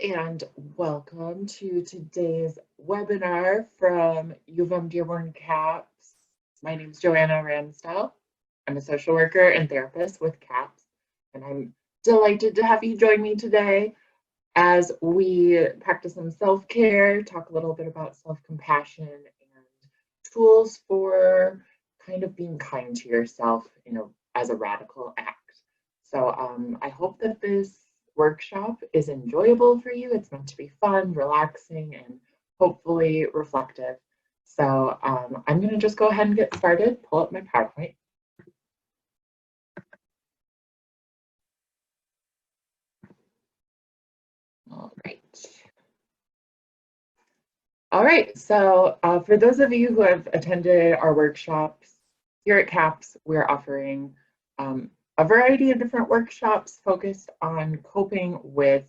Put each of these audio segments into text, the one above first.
and welcome to today's webinar from UM-Dearborn CAPS. My name is Joanna Ramsdell. I'm a social worker and therapist with CAPS, and I'm delighted to have you join me today as we practice some self-care, talk a little bit about self-compassion and tools for kind of being kind to yourself, as a radical act. So I hope that this workshop is enjoyable for you. It's meant to be fun, relaxing, and hopefully reflective. So I'm going to just go ahead and get started, pull up my PowerPoint. All right, so for those of you who have attended our workshops, here at CAPS, we're offering a variety of different workshops focused on coping with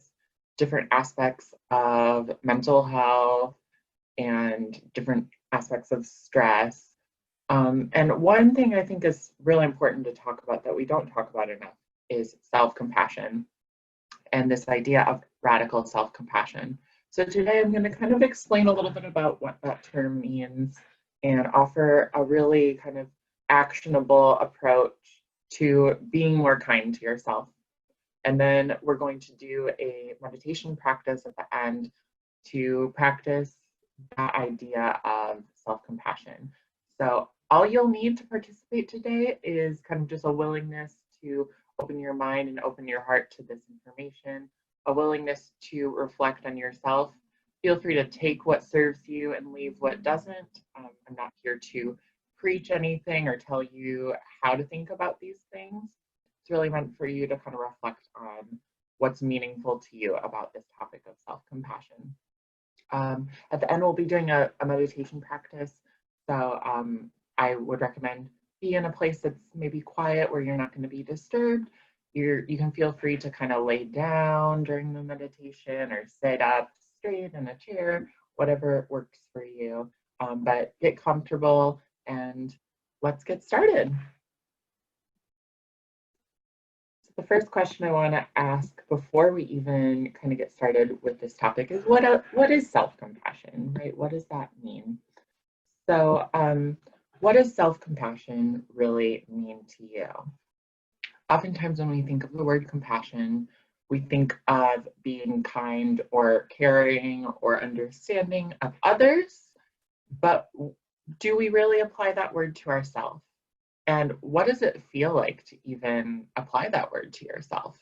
different aspects of mental health and different aspects of stress. And one thing I think is really important to talk about that we don't talk about enough is self-compassion and this idea of radical self-compassion. So today I'm going to kind of explain a little bit about what that term means and offer a really kind of actionable approach to being more kind to yourself. And then we're going to do a meditation practice at the end to practice that idea of self-compassion. So all you'll need to participate today is kind of just a willingness to open your mind and open your heart to this information, a willingness to reflect on yourself. Feel free to take what serves you and leave what doesn't. I'm not here to preach anything or tell you how to think about these things. It's really meant for you to kind of reflect on what's meaningful to you about this topic of self-compassion. At the end, we'll be doing a meditation practice. So I would recommend be in a place that's maybe quiet where you're not going to be disturbed. You can feel free to kind of lay down during the meditation or sit up straight in a chair, whatever works for you. But get comfortable and let's get started. So the first question I want to ask before we even kind of get started with this topic is what is self-compassion, right? What does that mean? So what does self-compassion really mean to you? Oftentimes when we think of the word compassion, we think of being kind or caring or understanding of others, but do we really apply that word to ourselves? And what does it feel like to even apply that word to yourself?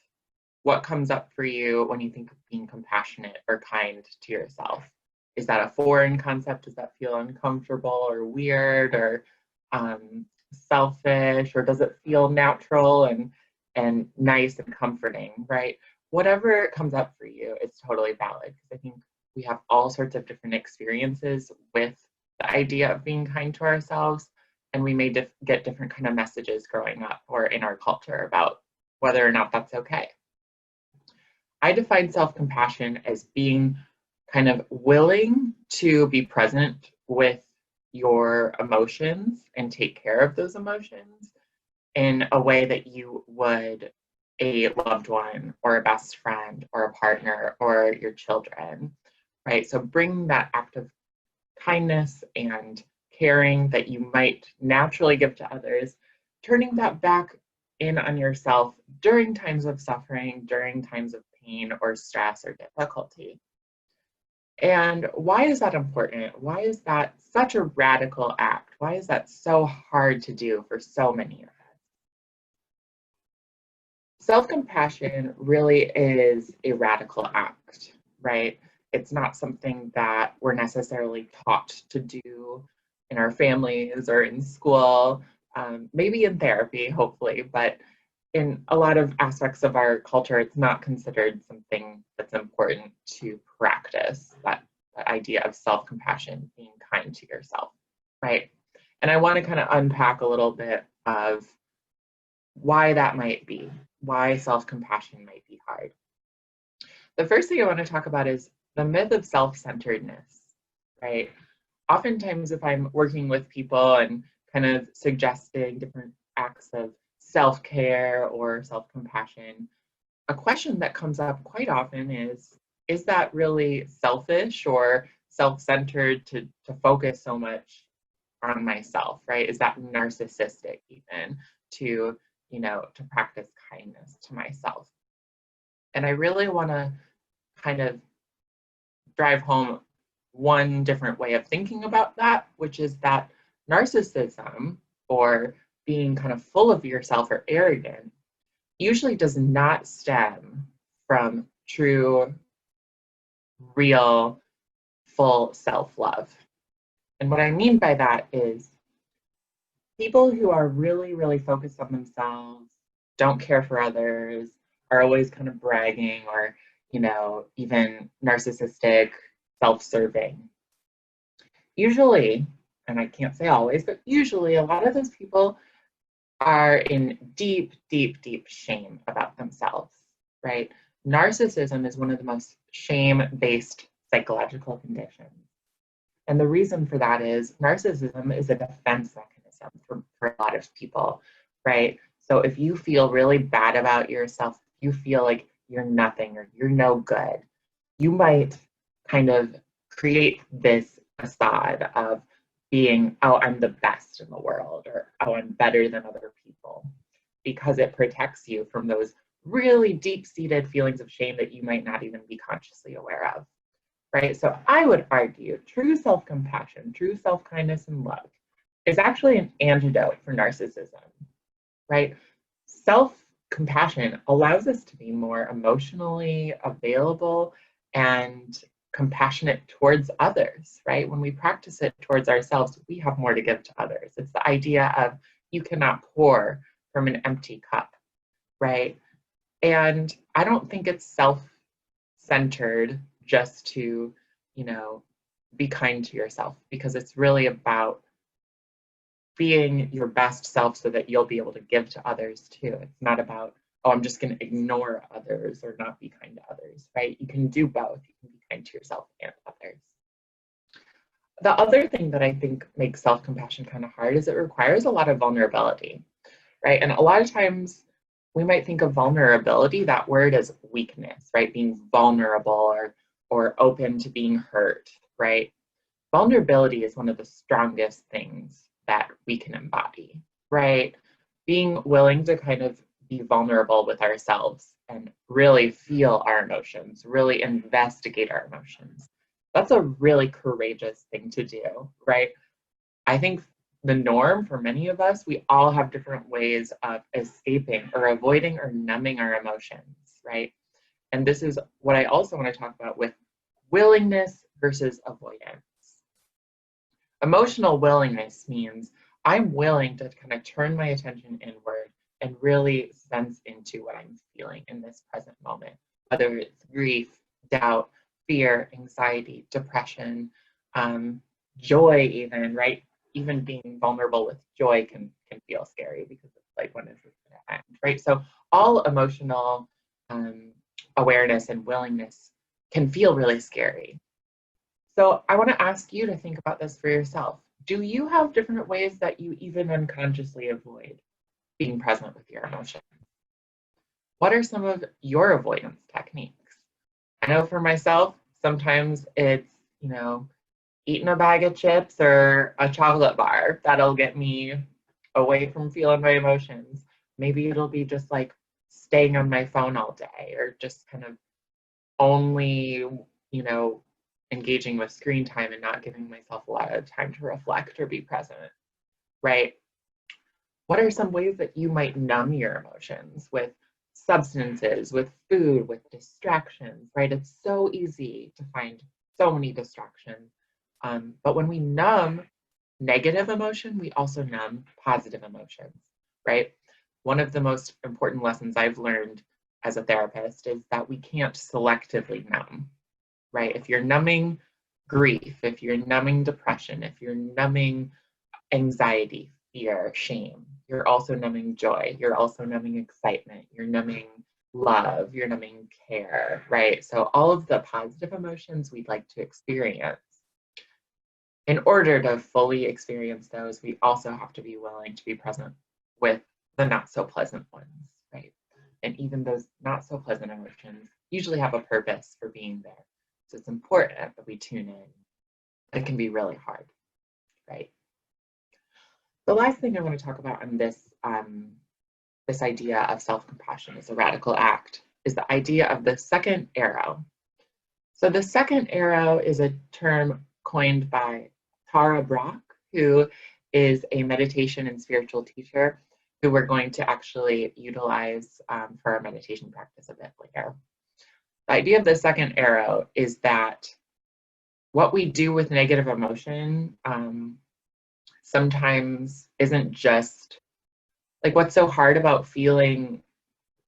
What comes up for you when you think of being compassionate or kind to yourself? Is that a foreign concept? Does that feel uncomfortable or weird or selfish, or does it feel natural and nice and comforting, right? Whatever comes up for you, it's totally valid, because I think we have all sorts of different experiences with the idea of being kind to ourselves, and we may get different kind of messages growing up or in our culture about whether or not that's okay. I define self-compassion as being kind of willing to be present with your emotions and take care of those emotions in a way that you would a loved one or a best friend or a partner or your children, right? So bring that act of kindness and caring that you might naturally give to others, turning that back in on yourself during times of suffering, during times of pain or stress or difficulty. And why is that important? Why is that such a radical act? Why is that so hard to do for so many of us? Self-compassion really is a radical act, right? It's not something that we're necessarily taught to do in our families or in school, maybe in therapy, hopefully, but in a lot of aspects of our culture, it's not considered something that's important to practice, that idea of self-compassion, being kind to yourself, right? And I want to kind of unpack a little bit of why that might be, why self-compassion might be hard. The first thing I want to talk about is the myth of self-centeredness, right? Oftentimes, if I'm working with people and kind of suggesting different acts of self-care or self-compassion, a question that comes up quite often is, is that really selfish or self-centered to focus so much on myself, right? Is that narcissistic even to, to practice kindness to myself? And I really want to kind of drive home one different way of thinking about that, which is that narcissism or being kind of full of yourself or arrogant usually does not stem from true, real, full self-love. And what I mean by that is people who are really, really focused on themselves, don't care for others, are always kind of bragging or, even narcissistic, self-serving. Usually, and I can't say always, but usually a lot of those people are in deep, deep, deep shame about themselves, right? Narcissism is one of the most shame-based psychological conditions. And the reason for that is narcissism is a defense mechanism for a lot of people, right? So if you feel really bad about yourself, you feel like you're nothing or you're no good, you might kind of create this facade of being, oh, I'm the best in the world, or oh, I'm better than other people, because it protects you from those really deep-seated feelings of shame that you might not even be consciously aware of, right? So I would argue true self-compassion, true self-kindness and love is actually an antidote for narcissism, right? Self-compassion allows us to be more emotionally available and compassionate towards others, right? When we practice it towards ourselves, we have more to give to others. It's the idea of you cannot pour from an empty cup, right? And I don't think it's self-centered just to, be kind to yourself, because it's really about being your best self so that you'll be able to give to others too. It's not about, oh, I'm just going to ignore others or not be kind to others, right? You can do both. You can be kind to yourself and others. The other thing that I think makes self-compassion kind of hard is it requires a lot of vulnerability, right? And a lot of times we might think of vulnerability, that word, as weakness, right? Being vulnerable or open to being hurt, right? Vulnerability is one of the strongest things that we can embody, right? Being willing to kind of be vulnerable with ourselves and really feel our emotions, really investigate our emotions. That's a really courageous thing to do, right? I think the norm for many of us, we all have different ways of escaping or avoiding or numbing our emotions, right? And this is what I also want to talk about with willingness versus avoidance. Emotional willingness means I'm willing to kind of turn my attention inward and really sense into what I'm feeling in this present moment, whether it's grief, doubt, fear, anxiety, depression, joy even, right? Even being vulnerable with joy can feel scary because it's like, when is this going to end, right? So all emotional awareness and willingness can feel really scary. So I want to ask you to think about this for yourself. Do you have different ways that you even unconsciously avoid being present with your emotions? What are some of your avoidance techniques? I know for myself, sometimes it's, eating a bag of chips or a chocolate bar. That'll get me away from feeling my emotions. Maybe it'll be just like staying on my phone all day, or just kind of only, engaging with screen time and not giving myself a lot of time to reflect or be present, right? What are some ways that you might numb your emotions with substances, with food, with distractions, right? It's so easy to find so many distractions. But when we numb negative emotion, we also numb positive emotions, right? One of the most important lessons I've learned as a therapist is that we can't selectively numb, right? If you're numbing grief, if you're numbing depression, if you're numbing anxiety, fear, shame, you're also numbing joy, you're also numbing excitement, you're numbing love, you're numbing care, right? So all of the positive emotions we'd like to experience, in order to fully experience those, we also have to be willing to be present with the not so pleasant ones, right? And even those not so pleasant emotions usually have a purpose for being there. So it's important that we tune in. It can be really hard, right? The last thing I want to talk about on this idea of self-compassion as a radical act is the idea of the second arrow. So the second arrow is a term coined by Tara Brach, who is a meditation and spiritual teacher who we're going to actually utilize for our meditation practice a bit later. The idea of the second arrow is that what we do with negative emotion sometimes isn't just, like, what's so hard about feeling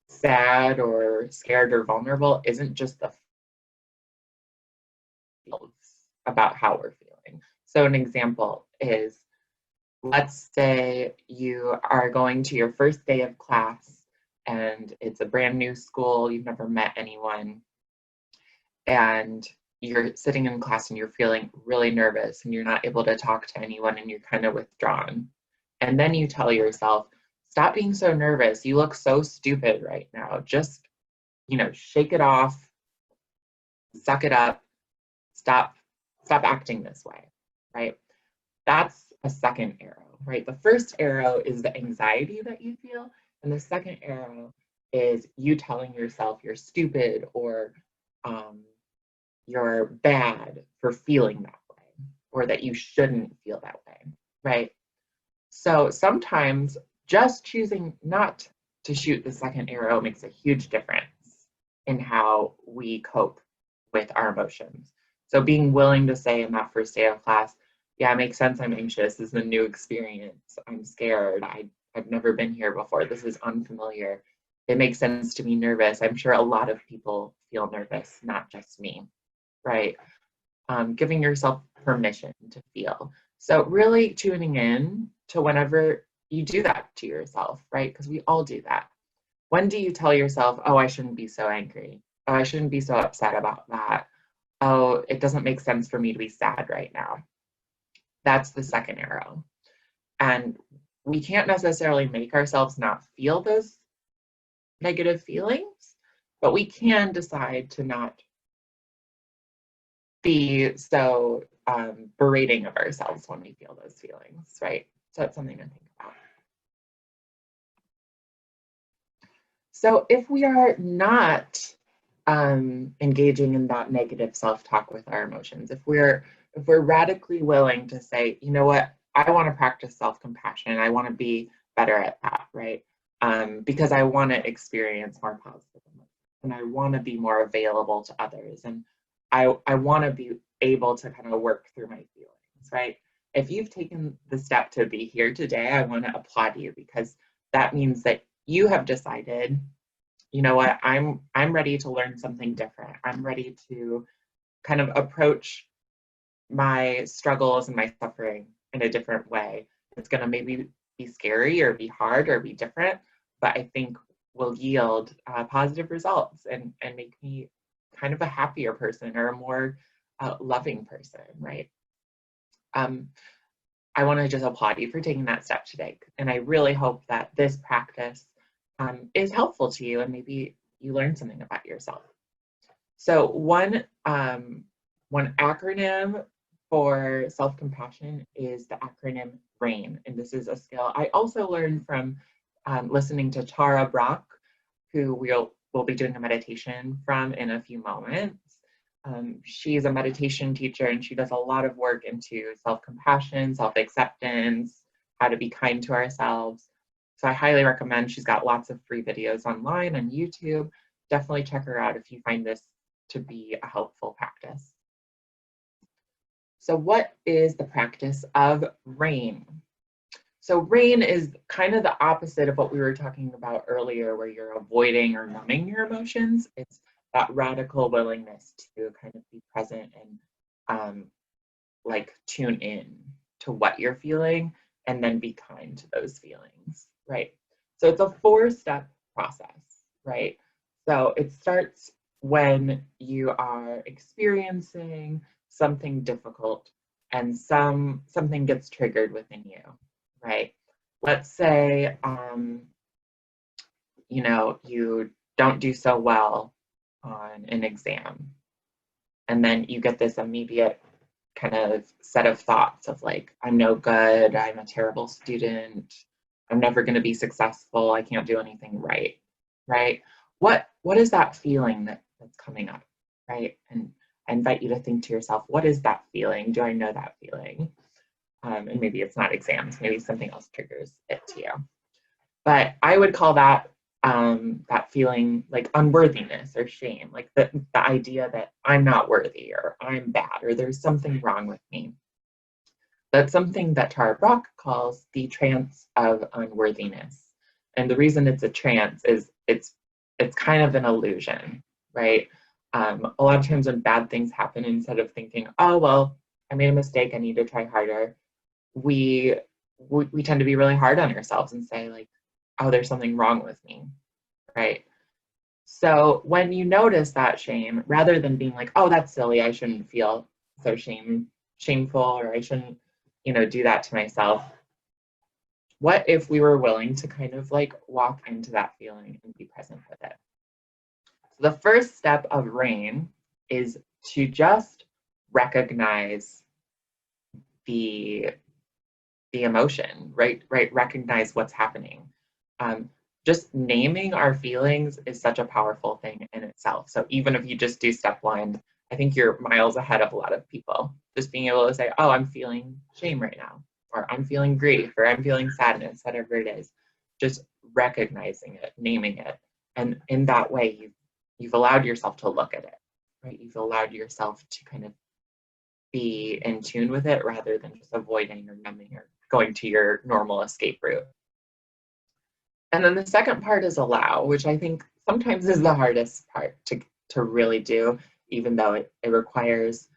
sad or scared or vulnerable isn't just the feels about how we're feeling. So an example is, let's say you are going to your first day of class and it's a brand new school, you've never met anyone, and you're sitting in class and you're feeling really nervous and you're not able to talk to anyone and you're kind of withdrawn. And then you tell yourself, stop being so nervous. You look so stupid right now. Just, shake it off, suck it up, stop acting this way, right? That's a second arrow, right? The first arrow is the anxiety that you feel, and the second arrow is you telling yourself you're stupid or you're bad for feeling that way, or that you shouldn't feel that way, right? So sometimes just choosing not to shoot the second arrow makes a huge difference in how we cope with our emotions. So being willing to say in that first day of class, yeah, it makes sense, I'm anxious, this is a new experience, I'm scared, I've never been here before, this is unfamiliar, it makes sense to be nervous. I'm sure a lot of people feel nervous, not just me, right? Giving yourself permission to feel. So really tuning in to whenever you do that to yourself, right? Because we all do that. When do you tell yourself, oh, I shouldn't be so angry? Oh, I shouldn't be so upset about that. Oh, it doesn't make sense for me to be sad right now. That's the second arrow. And we can't necessarily make ourselves not feel those negative feelings, but we can decide to not be so berating of ourselves when we feel those feelings, right? So that's something to think about. So if we are not engaging in that negative self-talk with our emotions, if we're radically willing to say, you know what, I want to practice self-compassion, I want to be better at that, right? Because I want to experience more positive emotions, and I want to be more available to others, and I want to be able to kind of work through my feelings, right? If you've taken the step to be here today, I want to applaud you, because that means that you have decided, you know what, I'm ready to learn something different. I'm ready to kind of approach my struggles and my suffering in a different way. It's going to maybe be scary or be hard or be different, but I think will yield positive results and make me kind of a happier person or a more loving person, right? I want to just applaud you for taking that step today. And I really hope that this practice is helpful to you and maybe you learn something about yourself. So one acronym for self-compassion is the acronym R.A.I.N. And this is a skill I also learned from listening to Tara Brach, who we'll be doing a meditation from in a few moments. She's a meditation teacher and she does a lot of work into self-compassion, self-acceptance, how to be kind to ourselves. So I highly recommend. She's got lots of free videos online on YouTube. Definitely check her out if you find this to be a helpful practice. So what is the practice of R.A.I.N? So R.A.I.N is kind of the opposite of what we were talking about earlier, where you're avoiding or numbing your emotions. It's that radical willingness to kind of be present and like tune in to what you're feeling and then be kind to those feelings, right? So it's a 4-step process, right? So it starts when you are experiencing something difficult and something gets triggered within you, right? Let's say, you don't do so well on an exam. And then you get this immediate kind of set of thoughts of like, I'm no good, I'm a terrible student, I'm never going to be successful, I can't do anything right, right? What is that feeling that's coming up, right? And I invite you to think to yourself, what is that feeling? Do I know that feeling? And maybe it's not exams, maybe something else triggers it to you. But I would call that that feeling like unworthiness or shame, like the idea that I'm not worthy or I'm bad or there's something wrong with me. That's something that Tara Brach calls the trance of unworthiness. And the reason it's a trance is it's kind of an illusion, right? A lot of times when bad things happen, instead of thinking, oh, well, I made a mistake, I need to try harder, we tend to be really hard on ourselves and say like, oh, there's something wrong with me, right? So when you notice that shame, rather than being like, oh, that's silly, I shouldn't feel so shameful, or I shouldn't, do that to myself. What if we were willing to kind of like walk into that feeling and be present with it? So the first step of R.A.I.N is to just recognize the emotion, right? Recognize what's happening. Just naming our feelings is such a powerful thing in itself. So even if you just do step one, I think you're miles ahead of a lot of people. Just being able to say, oh, I'm feeling shame right now, or I'm feeling grief, or I'm feeling sadness, whatever it is. Just recognizing it, naming it. And in that way, you've allowed yourself to look at it, right? You've allowed yourself to kind of be in tune with it rather than just avoiding or numbing or going to your normal escape route. And then the second part is allow, which I think sometimes is the hardest part to really do, even though it requires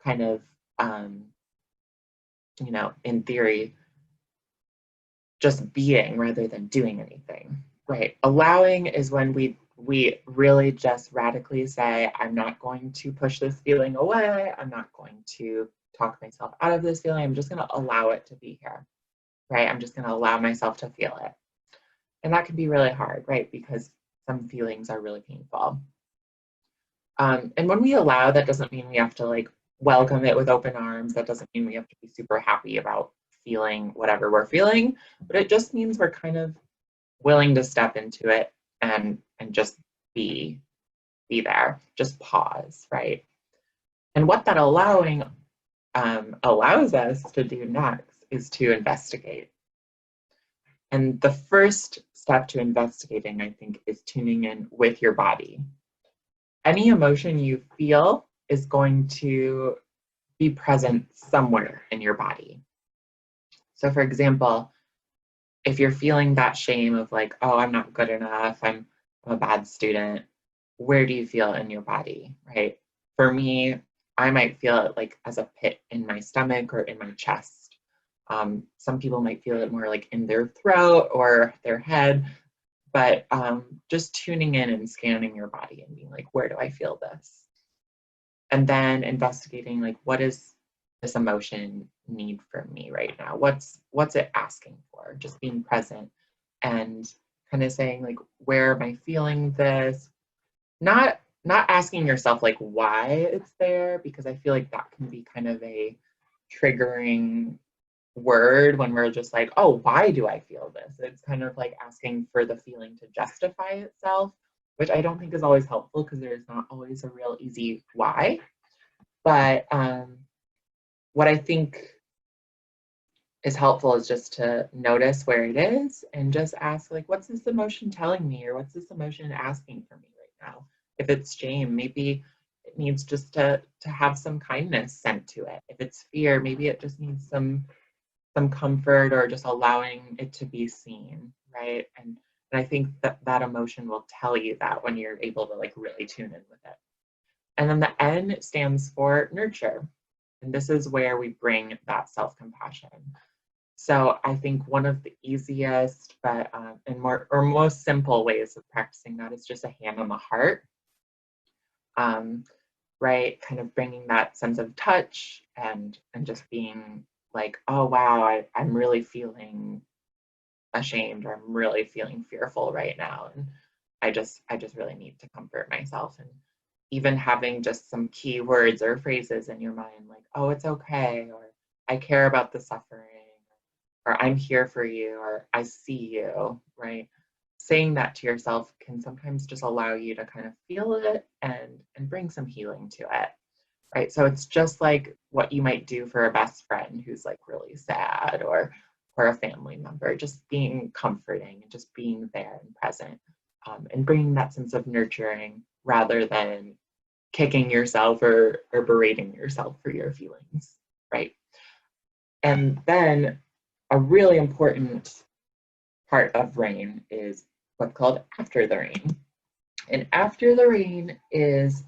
kind of, in theory, just being rather than doing anything, right? Allowing is when we really just radically say, I'm not going to push this feeling away. I'm not going to talk myself out of this feeling. I'm just going to allow it to be here, right? I'm just going to allow myself to feel it. And that can be really hard, right? Because some feelings are really painful. And when we allow, that doesn't mean we have to like welcome it with open arms. That doesn't mean we have to be super happy about feeling whatever we're feeling, but it just means we're kind of willing to step into it and just be there, just pause, right? And what that allowing allows us to do next is to investigate. And the first step to investigating, I think, is tuning in with your body. Any emotion you feel is going to be present somewhere in your body. So for example, if you're feeling that shame of like, oh, I'm not good enough, I'm a bad student, where do you feel in your body, right? For me, I might feel it like as a pit in my stomach or in my chest. Some people might feel it more like in their throat or their head, but just tuning in and scanning your body and being like, where do I feel this? And then investigating like, what does this emotion need from me right now? What's it asking for? Just being present and kind of saying like, where am I feeling this? Not asking yourself like why it's there, because I feel like that can be kind of a triggering word when we're just like, oh, why do I feel this? It's kind of like asking for the feeling to justify itself, which I don't think is always helpful because there's not always a real easy why. But what I think is helpful is just to notice where it is and just ask like, what's this emotion telling me, or what's this emotion asking for me right now? If it's shame, maybe it needs just to have some kindness sent to it. If it's fear, maybe it just needs some comfort or just allowing it to be seen, right? And I think that emotion will tell you that when you're able to like really tune in with it. And then the N stands for nurture. And this is where we bring that self-compassion. So I think one of the easiest but and most simple ways of practicing that is just a hand on the heart, right? Kind of bringing that sense of touch and just being like, oh wow, I'm really feeling ashamed, or I'm really feeling fearful right now, and I just really need to comfort myself. And even having just some key words or phrases in your mind, like, oh, it's okay, or I care about the suffering, or I'm here for you, or I see you, right? Saying that to yourself can sometimes just allow you to kind of feel it and bring some healing to it, right? So it's just like what you might do for a best friend who's like really sad, or a family member, just being comforting and just being there and present, and bringing that sense of nurturing rather than kicking yourself or berating yourself for your feelings, right? And then a really important part of R.A.I.N is what's called after the R.A.I.N. And after the R.A.I.N is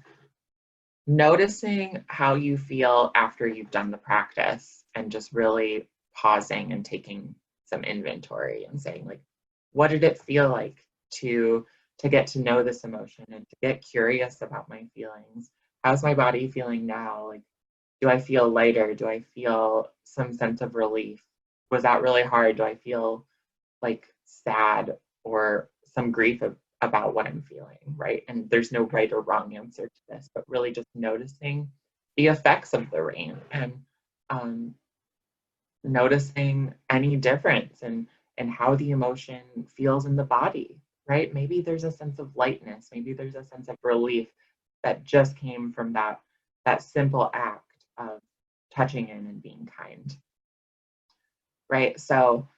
noticing how you feel after you've done the practice and just really pausing and taking some inventory and saying, like, what did it feel like to get to know this emotion and to get curious about my feelings? How's my body feeling now? Like, do I feel lighter? Do I feel some sense of relief? Was that really hard? Do I feel like sad or some grief about what I'm feeling, right? And there's no right or wrong answer to this, but really just noticing the effects of the R.A.I.N and noticing any difference in how the emotion feels in the body, right? Maybe there's a sense of lightness, maybe there's a sense of relief that just came from that simple act of touching in and being kind, right? So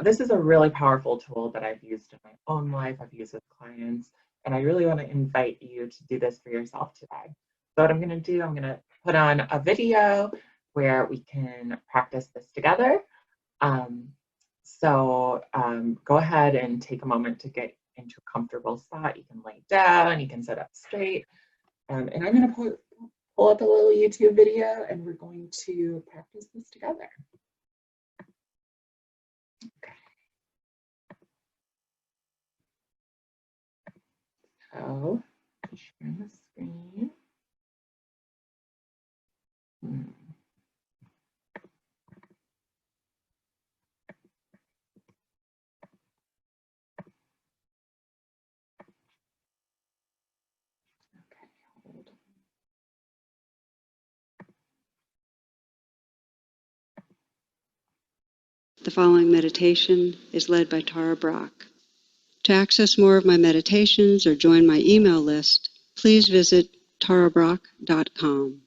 this is a really powerful tool that I've used in my own life, I've used with clients, and I really want to invite you to do this for yourself today. So what I'm going to do, I'm going to put on a video where we can practice this together. Go ahead and take a moment to get into a comfortable spot. You can lay down, you can sit up straight, and I'm going to pull up a little YouTube video, and we're going to practice this together. Okay. So, share the screen. Okay, hold on. The following meditation is led by Tara Brach. To access more of my meditations or join my email list, please visit tarabrach.com.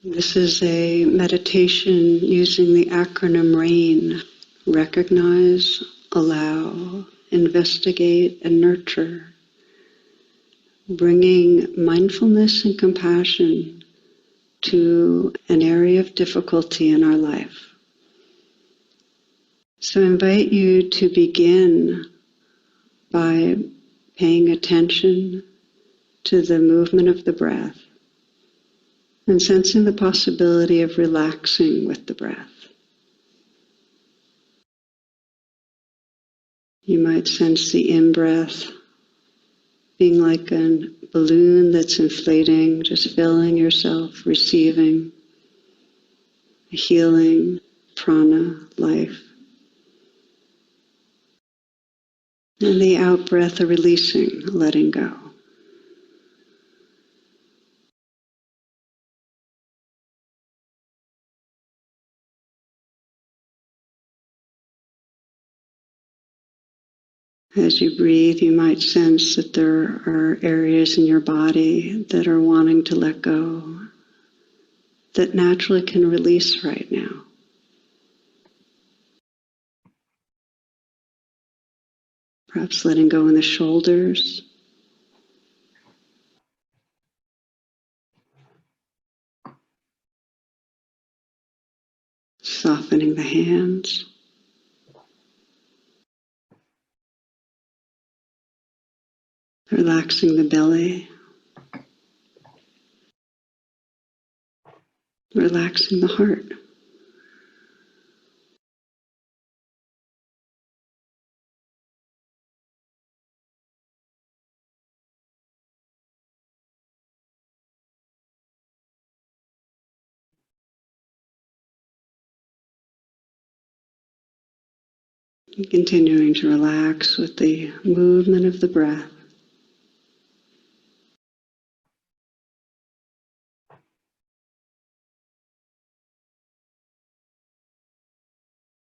This is a meditation using the acronym R.A.I.N. Recognize, allow, investigate, and nurture. Bringing mindfulness and compassion to an area of difficulty in our life. So I invite you to begin by paying attention to the movement of the breath and sensing the possibility of relaxing with the breath. You might sense the in-breath being like a balloon that's inflating, just filling yourself, receiving healing, prana, life. And the out-breath, a releasing, letting go. As you breathe, you might sense that there are areas in your body that are wanting to let go, that naturally can release right now. Perhaps letting go in the shoulders, softening the hands, relaxing the belly, relaxing the heart. And continuing to relax with the movement of the breath.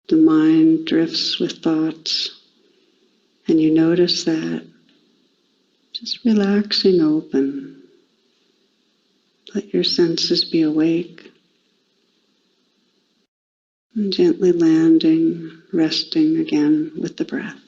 The mind drifts with thoughts, and you notice that. Just relaxing open. Let your senses be awake. And gently landing, resting again with the breath.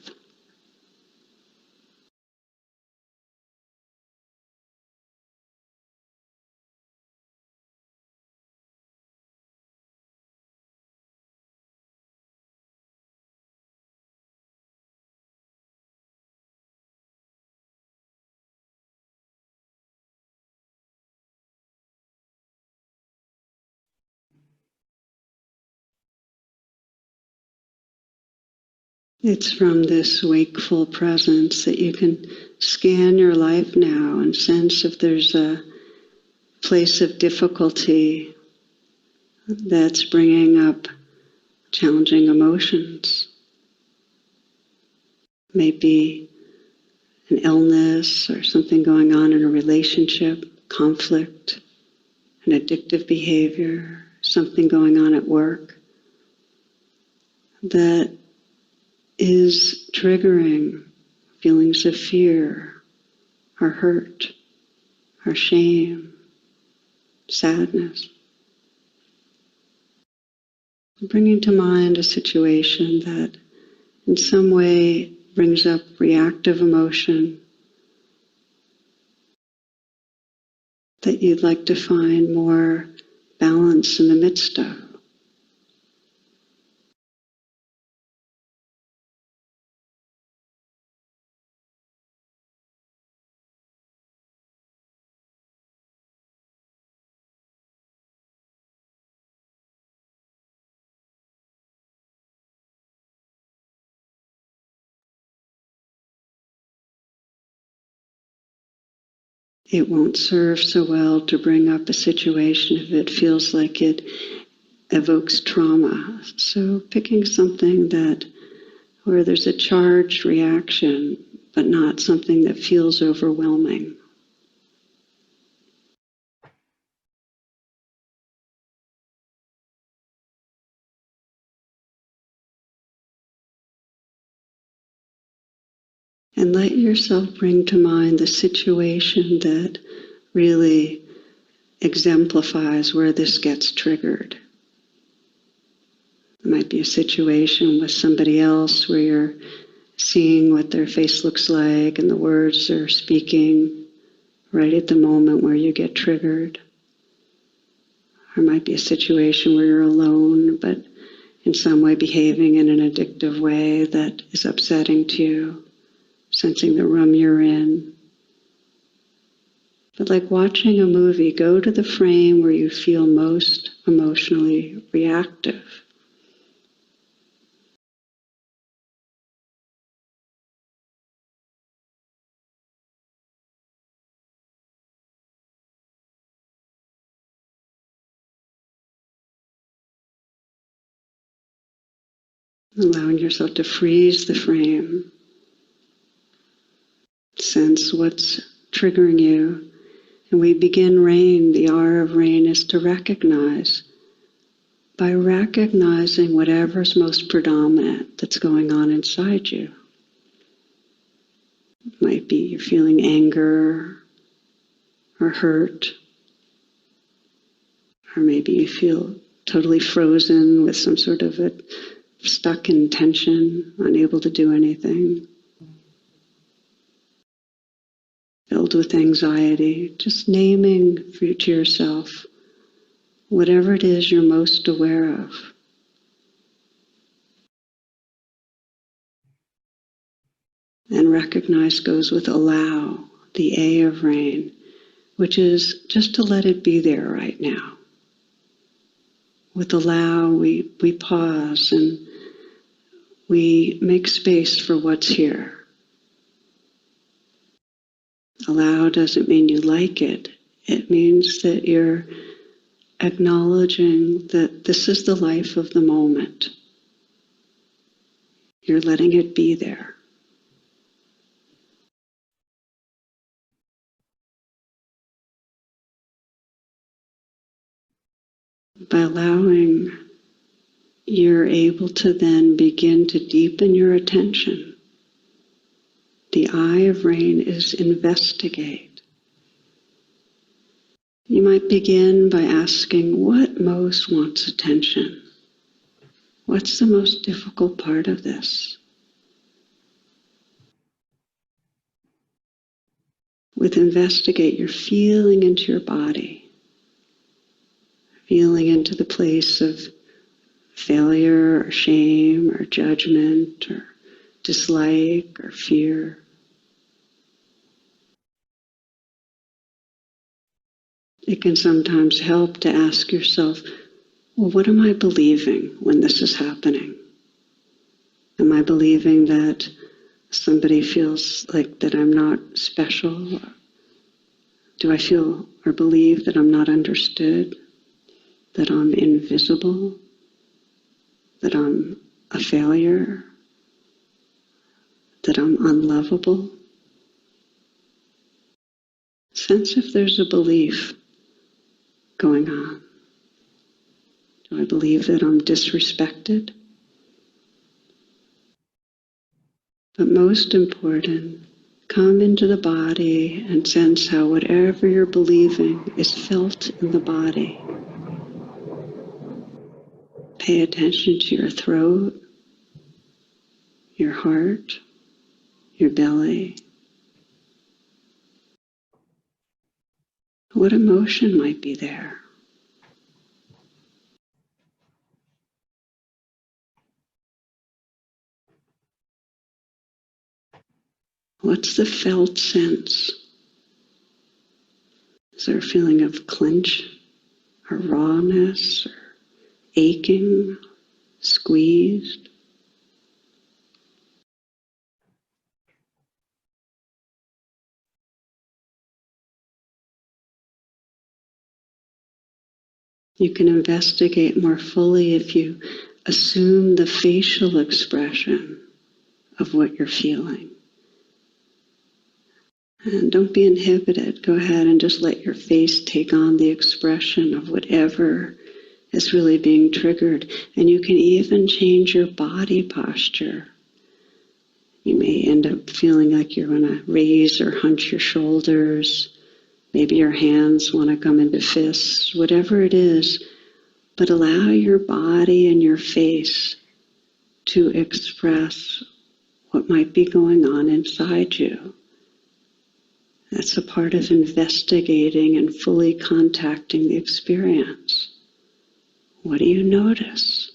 It's from this wakeful presence that you can scan your life now and sense if there's a place of difficulty that's bringing up challenging emotions. Maybe an illness or something going on in a relationship, conflict, an addictive behavior, something going on at work that is triggering feelings of fear or hurt or shame, sadness. Bringing to mind a situation that in some way brings up reactive emotion that you'd like to find more balance in the midst of. It won't serve so well to bring up a situation if it feels like it evokes trauma. So picking something where there's a charged reaction, but not something that feels overwhelming. And let yourself bring to mind the situation that really exemplifies where this gets triggered. It might be a situation with somebody else where you're seeing what their face looks like and the words they're speaking right at the moment where you get triggered. Or it might be a situation where you're alone, but in some way behaving in an addictive way that is upsetting to you, sensing the room you're in. But like watching a movie, go to the frame where you feel most emotionally reactive. Allowing yourself to freeze the frame. Sense what's triggering you. And we begin R.A.I.N. The R of R.A.I.N. is to recognize. By recognizing whatever's most predominant that's going on inside you. It might be you're feeling anger or hurt. Or maybe you feel totally frozen with some sort of a stuck in tension, unable to do anything. Filled with anxiety, just naming to yourself whatever it is you're most aware of. And recognize goes with allow, the A of R.A.I.N., which is just to let it be there right now. With allow, we pause and we make space for what's here. Allow doesn't mean you like it. It means that you're acknowledging that this is the life of the moment. You're letting it be there. By allowing, you're able to then begin to deepen your attention. The I of R.A.I.N is investigate. You might begin by asking, what most wants attention? What's the most difficult part of this? With investigate, you're feeling into your body, feeling into the place of failure or shame or judgment or dislike or fear. It can sometimes help to ask yourself, well, what am I believing when this is happening? Am I believing that somebody feels like that I'm not special? Do I feel or believe that I'm not understood? That I'm invisible? That I'm a failure? That I'm unlovable? Sense if there's a belief going on. Do I believe that I'm disrespected? But most important, come into the body and sense how whatever you're believing is felt in the body. Pay attention to your throat, your heart, your belly. What emotion might be there? What's the felt sense? Is there a feeling of clench or rawness or aching, squeezed? You can investigate more fully if you assume the facial expression of what you're feeling. And don't be inhibited. Go ahead and just let your face take on the expression of whatever is really being triggered. And you can even change your body posture. You may end up feeling like you're going to raise or hunch your shoulders. Maybe your hands want to come into fists, whatever it is. But allow your body and your face to express what might be going on inside you. That's a part of investigating and fully contacting the experience. What do you notice?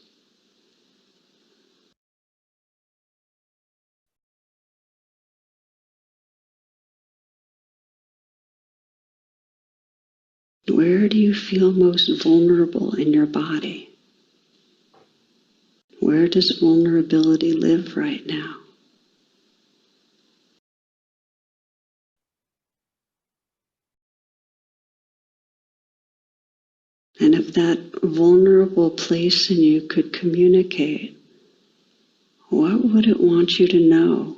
Where do you feel most vulnerable in your body? Where does vulnerability live right now? And if that vulnerable place in you could communicate, what would it want you to know?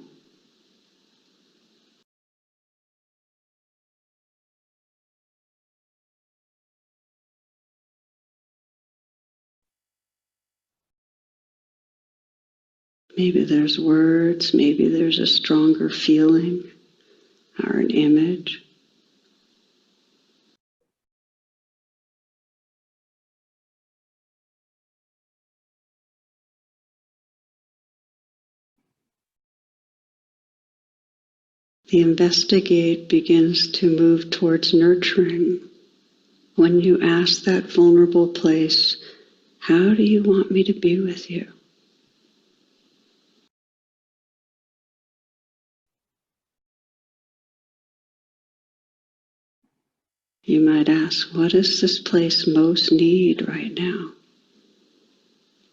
Maybe there's words, maybe there's a stronger feeling or an image. The investigate begins to move towards nurturing. When you ask that vulnerable place, how do you want me to be with you? You might ask, what does this place most need right now?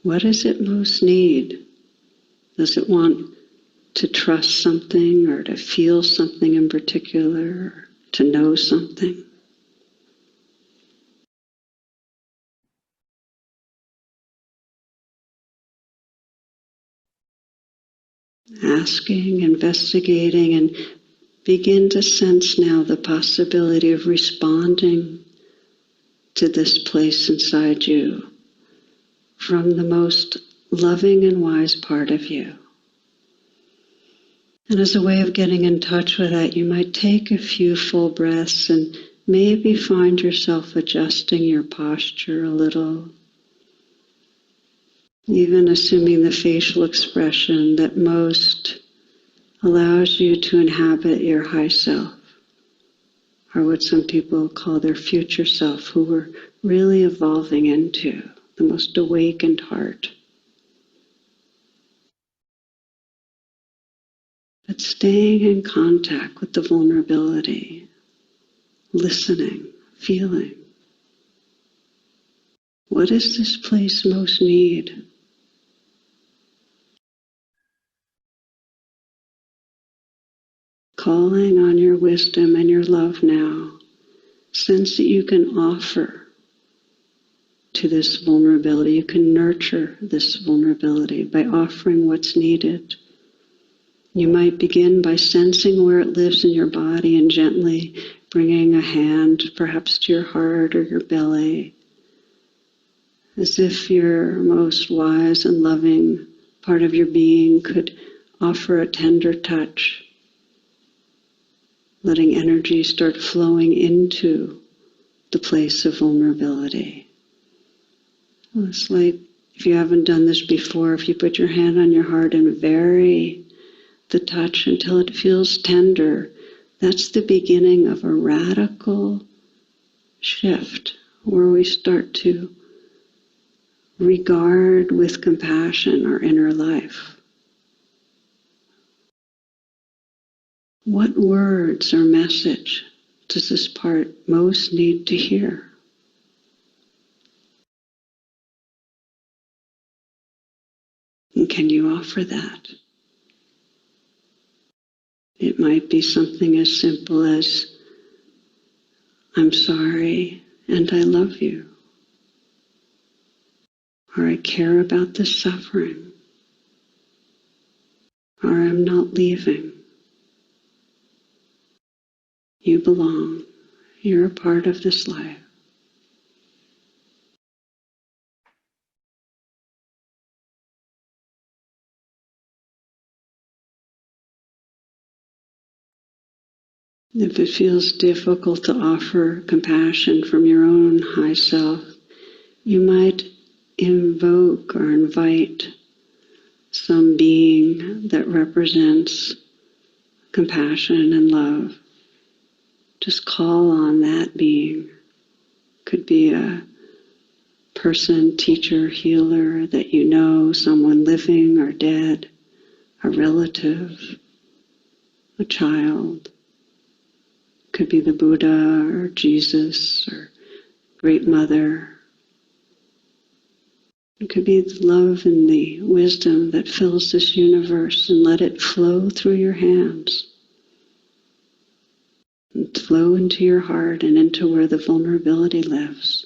What does it most need? Does it want to trust something or to feel something in particular, or to know something? Asking, investigating, and begin to sense now the possibility of responding to this place inside you from the most loving and wise part of you. And as a way of getting in touch with that, you might take a few full breaths and maybe find yourself adjusting your posture a little, even assuming the facial expression that most allows you to inhabit your high self, or what some people call their future self, who we're really evolving into, the most awakened heart. But staying in contact with the vulnerability, listening, feeling. What does this place most need? Calling on your wisdom and your love now. Sense that you can offer to this vulnerability. You can nurture this vulnerability by offering what's needed. You might begin by sensing where it lives in your body and gently bringing a hand perhaps to your heart or your belly, as if your most wise and loving part of your being could offer a tender touch, letting energy start flowing into the place of vulnerability. It's like, if you haven't done this before, if you put your hand on your heart and vary the touch until it feels tender, that's the beginning of a radical shift where we start to regard with compassion our inner life. What words or message does this part most need to hear? And can you offer that? It might be something as simple as, I'm sorry and I love you. Or I care about this suffering. Or I'm not leaving. You belong. You're a part of this life. If it feels difficult to offer compassion from your own high self, you might invoke or invite some being that represents compassion and love. Just call on that being. Could be a person, teacher, healer that you know, someone living or dead, a relative, a child. Could be the Buddha or Jesus or Great Mother. It could be the love and the wisdom that fills this universe, and let it flow through your hands. And flow into your heart and into where the vulnerability lives.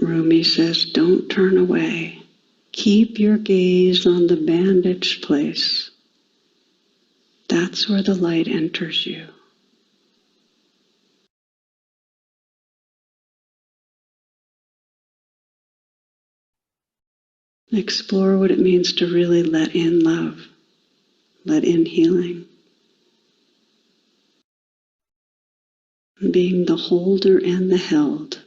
Rumi says, don't turn away. Keep your gaze on the bandaged place. That's where the light enters you. Explore what it means to really let in love, let in healing. Being the holder and the held.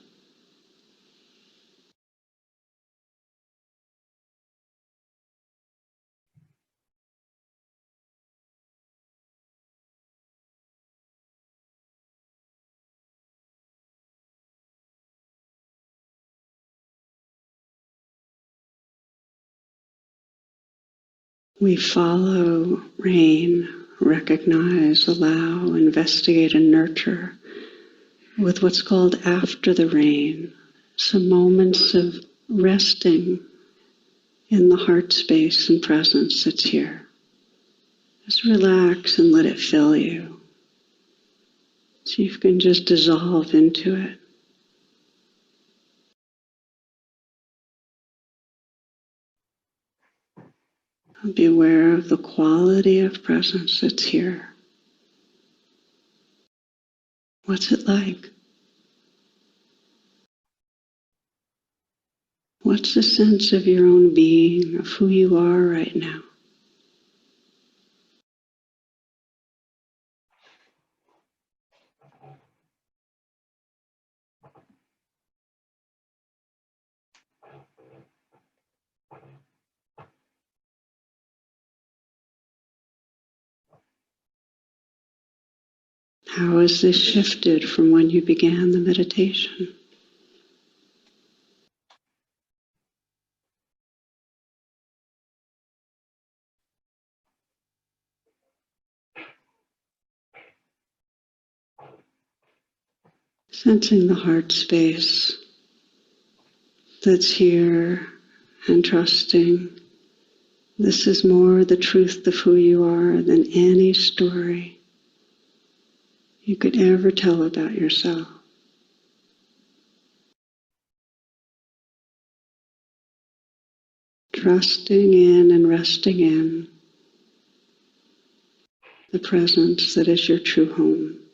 We follow rain, recognize, allow, investigate, and nurture with what's called after the rain, some moments of resting in the heart space and presence that's here. Just relax and let it fill you, so you can just dissolve into it. Be aware of the quality of presence that's here. What's it like? What's the sense of your own being, of who you are right now? How has this shifted from when you began the meditation? Sensing the heart space that's here and trusting this is more the truth of who you are than any story you could ever tell about yourself. Trusting in and resting in the presence that is your true home.